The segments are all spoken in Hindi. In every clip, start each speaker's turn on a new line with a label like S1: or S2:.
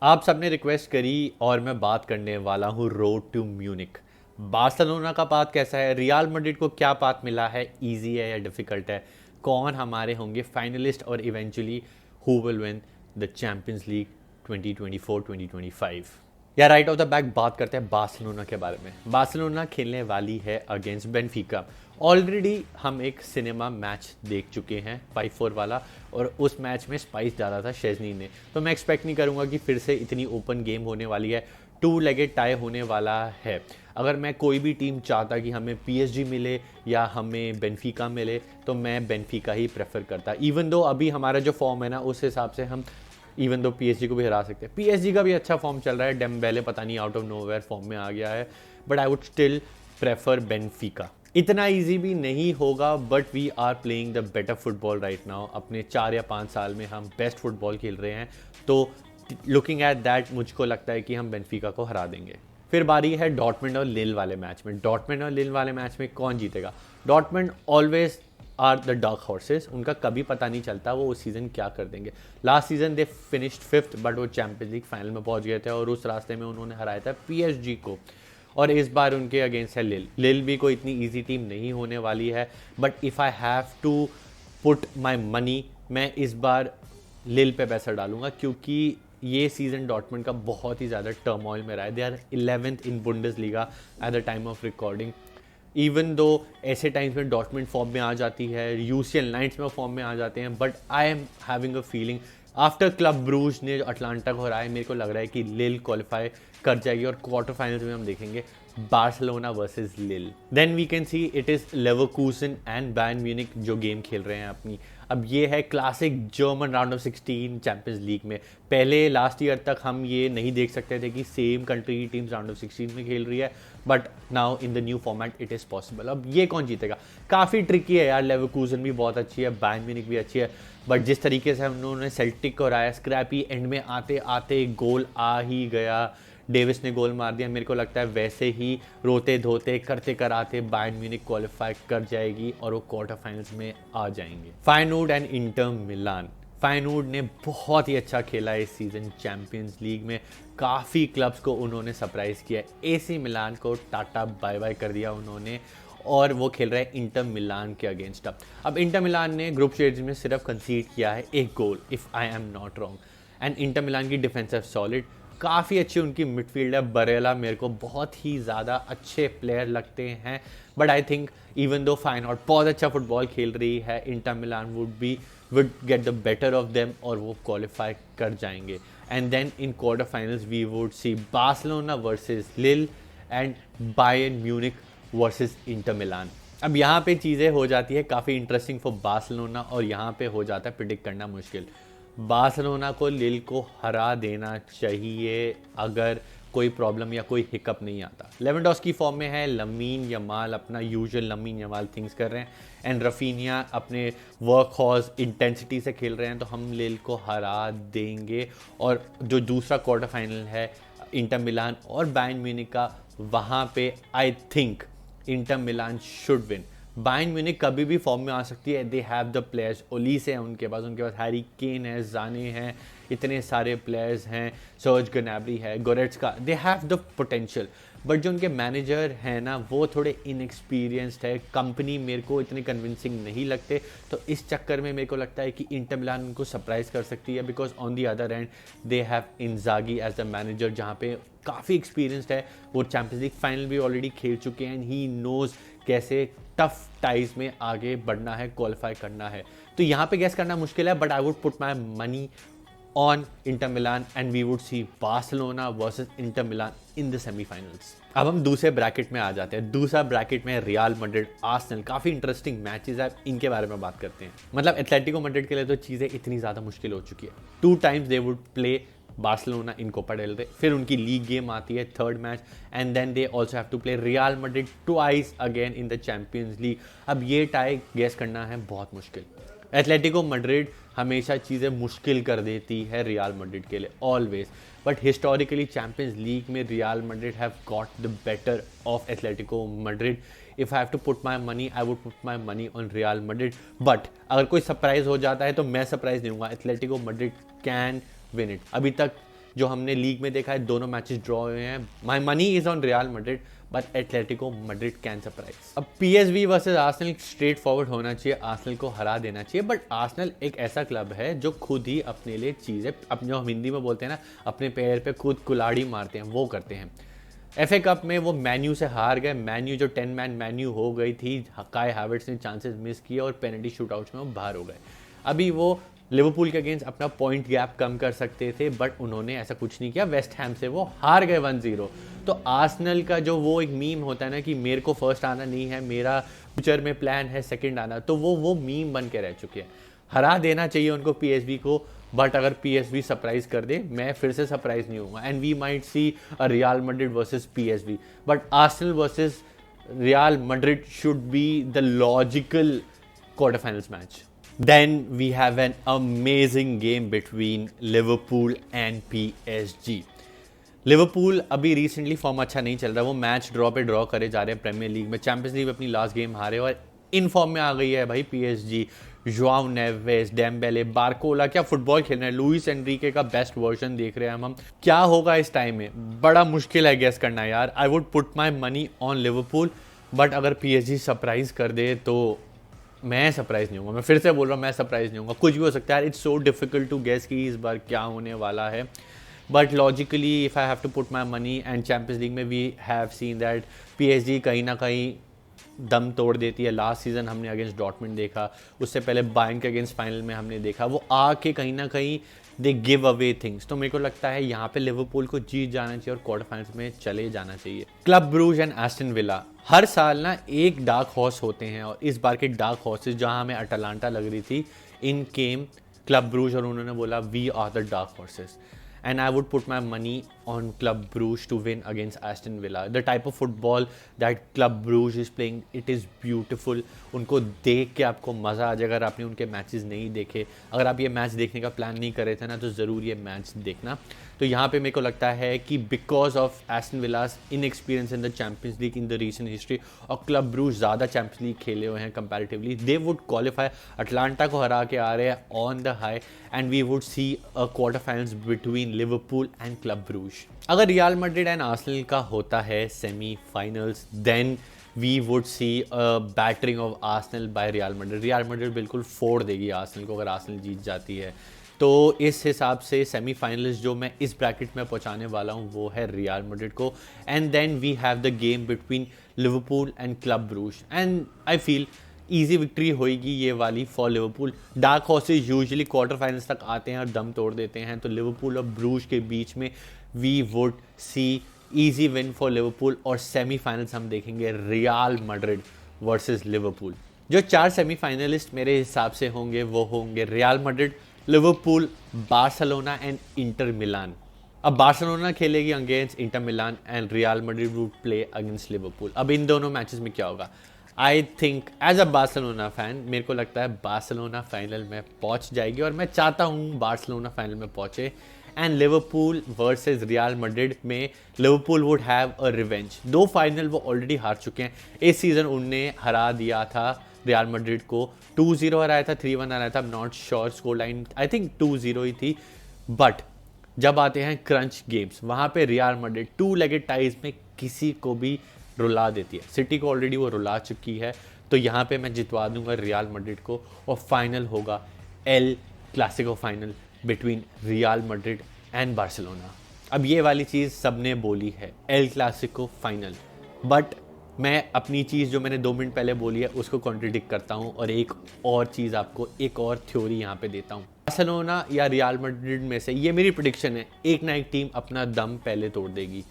S1: आप सबने रिक्वेस्ट करी और मैं बात करने वाला हूँ रोड टू म्यूनिक। बार्सिलोना का पाथ कैसा है, रियल मैड्रिड को क्या पाथ मिला है, इजी है या डिफिकल्ट है, कौन हमारे होंगे फाइनलिस्ट और eventually who will win the Champions league 2024-2025। या राइट ऑफ द बैक बात करते हैं बार्सिलोना के बारे में। बार्सिलोना खेलने वाली है अगेंस्ट बेनफिका। ऑलरेडी हम एक सिनेमा मैच देख चुके हैं 5-4 वाला, और उस मैच में स्पाइस डाला था शेजनी ने, तो मैं एक्सपेक्ट नहीं करूंगा कि फिर से इतनी ओपन गेम होने वाली है। 2 लेगेड टाई होने वाला है। अगर मैं कोई भी टीम चाहता कि हमें पीएसजी मिले या हमें बेनफिका मिले, तो मैं बेनफिका ही प्रेफर करता। इवन दो अभी हमारा जो फॉर्म है ना, उस हिसाब से हम इवन दो पीएसजी को भी हरा सकते हैं। पीएसजी का भी अच्छा फॉर्म चल रहा है, डेम्बेले पता नहीं आउट ऑफ नोवेयर फॉर्म में आ गया है, but I would still prefer Benfica. इतना इजी भी नहीं होगा, but we are playing the better football right now. अपने 4 या 5 साल में हम बेस्ट फुटबॉल खेल रहे हैं, तो लुकिंग एट दैट मुझको लगता है कि हम बेनफिका को हरा देंगे। फिर बारी है डॉर्टमुंड और लिल वाले मैच में। डॉर्टमुंड और लिल वाले मैच में कौन जीतेगा? Dortmund always are the dark horses, उनका कभी पता नहीं चलता वो उस सीज़न क्या कर देंगे। Last season they finished 5th, but वो चैंपियंस लीग फाइनल में पहुंच गए थे और उस रास्ते में उन्होंने हराया था पीएसजी को। और इस बार उनके अगेंस्ट है लिल। लिल भी कोई इतनी इजी टीम नहीं होने वाली है, but if I have to put my money, मैं इस बार लिल पे पैसा डालूंगा, क्योंकि ये सीज़न डॉर्टमुंड का बहुत ही ज़्यादा टर्मोइल में रहा है। They are 11th in Bundesliga at the time of recording. Even though ऐसे टाइम्स में डॉर्टमुंड फॉर्म में आ जाती है, यूसीएल नाइट्स में फॉर्म में आ जाते हैं, but I am having a feeling after Club Brugge ने जो अटलांटा को हराया, मेरे को लग रहा है कि लिल क्वालिफाई कर जाएगी और क्वार्टर फाइनल्स में हम देखेंगे Barcelona versus Lille. Then we can see it is Leverkusen and Bayern Munich जो गेम खेल रहे हैं अपनी। अब ये है classic German round of 16 Champions League में। पहले लास्ट ईयर तक हम ये नहीं देख सकते थे कि सेम कंट्री की टीम्स राउंड ऑफ 16 में खेल रही है, but now in the new format it is possible. अब ये कौन जीतेगा? काफ़ी ट्रिकी है यार। लेवरकूसन भी बहुत अच्छी है, बायर्न म्यूनिक भी अच्छी है, बट जिस तरीके से हम उन्होंने सेल्टिक को हराया, स्क्रैपी एंड में आते आते गोल आ ही गया, डेविस ने गोल मार दिया, मेरे को लगता है वैसे ही रोते धोते करते कराते बायर्न म्यूनिक क्वालिफाई कर जाएगी और वो क्वार्टर फाइनल्स में आ जाएंगे। फायनूर्ड एंड इंटर मिलान। फायनूर्ड ने बहुत ही अच्छा खेला इस सीज़न चैंपियंस लीग में, काफ़ी क्लब्स को उन्होंने सरप्राइज़ किया। एसी मिलान को टाटा बाय बाय कर दिया उन्होंने, और वो खेल रहा है इंटर मिलान के अगेंस्ट। अब इंटर मिलान ने ग्रुप स्टेज में सिर्फ कंसीड किया है 1 goal, if I am not wrong. And Inter Milan की डिफेंसिव सॉलिड, काफ़ी अच्छी उनकी मिडफील्ड है। बरेला मेरे को बहुत ही ज़्यादा अच्छे प्लेयर लगते हैं, but I think even though फाइनऑर्ड बहुत अच्छा फुटबॉल खेल रही है, Inter Milan would get the better of them और वो क्वालिफाई कर जाएंगे। And then in quarter finals we would see Barcelona versus Lille and Bayern Munich versus Inter Milan. अब यहाँ पे चीज़ें हो जाती है काफ़ी इंटरेस्टिंग फॉर बार्सिलोना, और यहाँ पे हो जाता है प्रिडिक्ट करना मुश्किल। बार्सिलोना को लिल को हरा देना चाहिए अगर कोई प्रॉब्लम या कोई हिकअप नहीं आता। लेवेंडोस्की फॉर्म में है, लमीन यमाल अपना यूजुअल लमीन यमाल थिंग्स कर रहे हैं, एंड रफीनिया अपने वर्क हॉर्स इंटेंसिटी से खेल रहे हैं, तो हम लिल को हरा देंगे। और जो दूसरा क्वार्टर फाइनल है इंटर मिलान और बायर्न म्यूनिक का, वहाँ पे I think Inter Milan should win. Bayern Munich कभी भी फॉर्म में आ सकती है, दे हैव द प्लेयर्स, ओलीस है उनके पास हैरी केन है, जाने हैं, इतने सारे प्लेयर्स हैं, सर्ज गनाब्री है, Goretzka, they have the potential. But जो उनके मैनेजर हैं ना, वो थोड़े इनएक्सपीरियंस्ड है। कंपनी मेरे को इतने कन्विंसिंग नहीं लगते, तो इस चक्कर में मेरे को लगता है कि इंटर मिलान उनको सरप्राइज कर सकती है, because on the other end they have Inzaghi as the manager, जहाँ पे काफ़ी एक्सपीरियंस्ड है। वो चैंपियंस लीग फाइनल भी ऑलरेडी खेल चुके हैं, एंड ही नोज़ कैसे टफ टाइज में आगे बढ़ना है, क्वालिफाई करना है। तो यहाँ पे गैस करना मुश्किल है, but I would put my money on Inter Milan and we would see Barcelona versus Inter Milan in the semifinals. अब हम दूसरे ब्रैकेट में आ जाते हैं। दूसरा ब्रैकेट में रियल मैड्रिड आर्सेनल, काफ़ी इंटरेस्टिंग मैचेस है, इनके बारे में बात करते हैं। मतलब एथलेटिको मैड्रिड के लिए तो चीज़ें इतनी ज़्यादा मुश्किल हो चुकी है। 2 times they would play Barcelona in Copa del Rey, फिर उनकी लीग गेम आती है 3rd match, and then they also have to play Real Madrid twice again in the Champions League. अब ये टाई गैस करना है बहुत मुश्किल। एथलेटिको मैड्रिड हमेशा चीज़ें मुश्किल कर देती है रियल मैड्रिड के लिए, always, but historically Champions League में Real Madrid have got the better of Atletico Madrid. If I have to put my money, I would put my money on Real Madrid, but अगर कोई सरप्राइज हो जाता है तो मैं सरप्राइज नहीं दूंगा। Atletico Madrid can win it. अभी तक जो हमने लीग में देखा है, दोनों मैचेस ड्रॉ हुए हैं। My money is on Real Madrid, but Atletico Madrid can surprise. अब PSV versus Arsenal straight forward होना चाहिए, आर्सेनल को हरा देना चाहिए, बट आर्सेनल एक ऐसा क्लब है जो खुद ही अपने लिए चीज़ें, अपने जो हम हिंदी में बोलते हैं ना, अपने पैर पे खुद कुल्हाड़ी मारते हैं, वो करते हैं। एफए कप में वो मैन्यू से हार गए। मैन्यू जो 10 मैन मैन्यू हो गई थी, काई हावर्ट्स ने चांसेस मिस किए और पेनल्टी शूटआउट्स में वो बाहर हो गए। अभी वो लिवरपूल के अगेंस्ट अपना पॉइंट गैप कम कर सकते थे, बट उन्होंने ऐसा कुछ नहीं किया। वेस्ट हैम से वो हार गए 1-0। तो आर्सेनल का जो वो एक मीम होता है ना कि मेरे को फर्स्ट आना नहीं है, मेरा फ्यूचर में प्लान है सेकंड आना, तो वो मीम बन के रह चुके हैं। हरा देना चाहिए उनको पीएसवी को, बट अगर पीएसवी सरप्राइज कर दे, मैं फिर से सरप्राइज नहीं होऊंगा। And we might see a Real Madrid versus PSV, but Arsenal versus Real Madrid should be the logical quarter finals match. Then we have an amazing game between Liverpool and PSG. Liverpool अभी रिसेंटली फॉर्म अच्छा नहीं चल रहा, वो मैच ड्रॉ पे ड्रॉ करे जा रहे हैं प्रीमियर लीग में। चैंपियंस लीग में अपनी लास्ट गेम हारे और इन फॉर्म में आ गई है भाई PSG. Joao Neves, Dembélé, Barcola क्या फुटबॉल खेल रहे हैं। लुइस एनरिके का बेस्ट वर्जन देख रहे हैं हम। क्या होगा इस टाइम में, बड़ा मुश्किल है गेस करना यार। आई would put my money on Liverpool, but अगर पीएसजी सरप्राइज कर दे तो मैं सरप्राइज नहीं होऊंगा। मैं फिर से बोल रहा हूँ, मैं सरप्राइज नहीं होऊंगा। कुछ भी हो सकता है। It's so difficult to guess कि इस बार क्या होने वाला है, but logically if I have to put my money, and Champions League में we have seen that PSG कहीं ना कहीं दम तोड़ देती है। लास्ट सीजन हमने अगेंस्ट डॉर्टमुंड देखा, उससे पहले बायर्न के अगेंस्ट फाइनल में हमने देखा, वो आके कहीं ना कहीं दे गिव अवे थिंग्स। तो मेरे को लगता है यहाँ पे लिवरपूल को जीत जाना चाहिए और क्वार्टर फाइनल्स में चले जाना चाहिए। Club Brugge and Aston Villa हर साल ना एक डार्क हॉर्स होते हैं, और इस बार के डार्क हॉर्सेस जहाँ हमें अटलांटा लग रही थी, इन केम क्लब ब्रूज और उन्होंने बोला we are the dark horses, and I would put my money on Club Brugge to win against Aston Villa. The type of football that Club Brugge is playing, it is beautiful. उनको देख के आपको मज़ा आ जाएगा। अगर आपने उनके मैचेस नहीं देखे, अगर आप ये मैच देखने का प्लान नहीं कर रहे थे ना, तो ज़रूर ये मैच देखना। तो यहाँ पे मेरे को लगता है कि because of Aston Villa's in experience in the Champions League in the recent history, और क्लब ब्रूज ज़्यादा चैंपियंस लीग खेले हुए हैं comparatively, they would qualify. Atalanta को हरा के आ रहे हैं on the high, and we would see a quarter finals between Liverpool and Club Brugge. अगर रियल मैड्रिड एंड आर्सेनल का होता है semifinals, then we would see a battering of Arsenal by real Madrid. Real Madrid बिल्कुल फोड़ देगी आर्सेनल को अगर आर्सेनल जीत जाती है। तो इस हिसाब से सेमीफाइनलिस्ट जो मैं इस ब्रैकेट में पहुंचाने वाला हूं वो है रियल मैड्रिड को, and then we have the game between Liverpool and Club Brugge, and I feel easy victory होगी ये वाली for Liverpool. Dark horses usually quarter finals तक आते हैं और दम तोड़ देते हैं, तो लिवरपूल और ब्रूज के बीच में we would see easy win for Liverpool, और सेमीफाइनल्स हम देखेंगे रियल मैड्रिड वर्सेस लिवरपूल। जो 4 सेमीफाइनलिस्ट मेरे हिसाब से होंगे वो होंगे Real Madrid, Liverpool, Barcelona and Inter Milan. अब बार्सिलोना खेलेगी against Inter Milan and Real Madrid would play against Liverpool. अब इन दोनों मैचेस में क्या होगा, I think as a Barcelona fan मेरे को लगता है बार्सिलोना फाइनल में पहुंच जाएगी, और मैं चाहता हूं बार्सिलोना फाइनल में पहुंचे। And Liverpool versus Real Madrid में Liverpool would have a revenge. 2 final वो ऑलरेडी हार चुके हैं। इस सीज़न उनने हरा दिया था रियल मैड्रिड को, 2-0 हराया था, 3-1 हराया था, not sure score line, I think 2-0 ही थी। बट जब आते हैं क्रंच गेम्स, वहाँ पे रियल मैड्रिड 2 लेगेड टाइज में किसी को भी रुला देती है। सिटी को ऑलरेडी वो रुला चुकी है, तो यहाँ पे मैं जितवा दूंगा रियल मैड्रिड को, और फाइनल होगा El Clasico final between real Madrid and Barcelona. अब ये वाली चीज़ सबने बोली है, एल क्लासिको फाइनल, बट मैं अपनी चीज़ जो मैंने 2 मिनट पहले बोली है उसको कॉन्ट्रडिक्ट करता हूँ, और एक और चीज़ आपको, एक और थ्योरी यहाँ पे देता हूँ। बार्सिलोना या रियल मैड्रिड में से, ये मेरी प्रेडिक्शन है, एक ना एक टीम अपना दम पहले तोड़ देगी।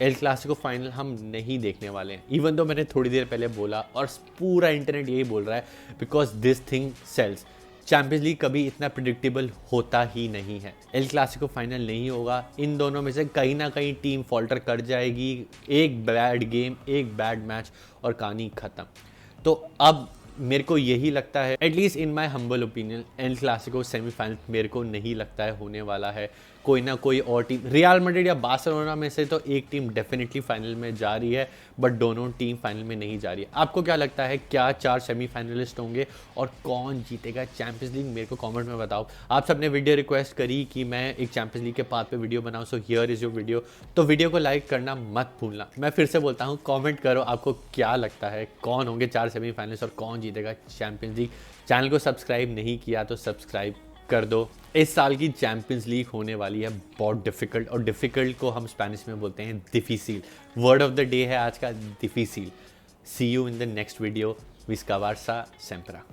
S1: एल क्लासिको फाइनल हम नहीं देखने वाले हैं, इवन तो मैंने थोड़ी देर पहले बोला, और पूरा इंटरनेट यही बोल रहा है, because this thing sells. Champions League कभी इतना प्रिडिक्टेबल होता ही नहीं है। एल क्लासिको फाइनल नहीं होगा, इन दोनों में से कहीं ना कहीं टीम फॉल्टर कर जाएगी, एक बैड गेम, एक बैड मैच और कहानी खत्म। तो अब मेरे को यही लगता है, at least in my humble opinion, El Clasico semifinal मेरे को नहीं लगता है होने वाला है। कोई ना कोई और टीम, रियल मैड्रिड या बार्सिलोना में से तो एक टीम डेफिनेटली फाइनल में जा रही है, बट दोनों टीम फाइनल में नहीं जा रही है। आपको क्या लगता है, क्या 4 सेमीफाइनलिस्ट होंगे और कौन जीतेगा चैंपियंस लीग? मेरे को कमेंट में बताओ। आप सबने वीडियो रिक्वेस्ट करी कि मैं एक चैंपियंस लीग के पाथ पे वीडियो बनाऊं, so here is your video. तो वीडियो को लाइक करना मत भूलना। मैं फिर से बोलता हूँ, कॉमेंट करो आपको क्या लगता है कौन होंगे 4 सेमीफाइनलिस्ट और कौन जीतेगा चैंपियंस लीग। चैनल को सब्सक्राइब नहीं किया तो सब्सक्राइब कर दो। इस साल की चैंपियंस लीग होने वाली है बहुत डिफिकल्ट, और डिफिकल्ट को हम स्पेनिश में बोलते हैं डिफिसिल। वर्ड ऑफ द डे है आज का डिफिसिल। See you in the next video. विस्का बार्सा सेम्परा।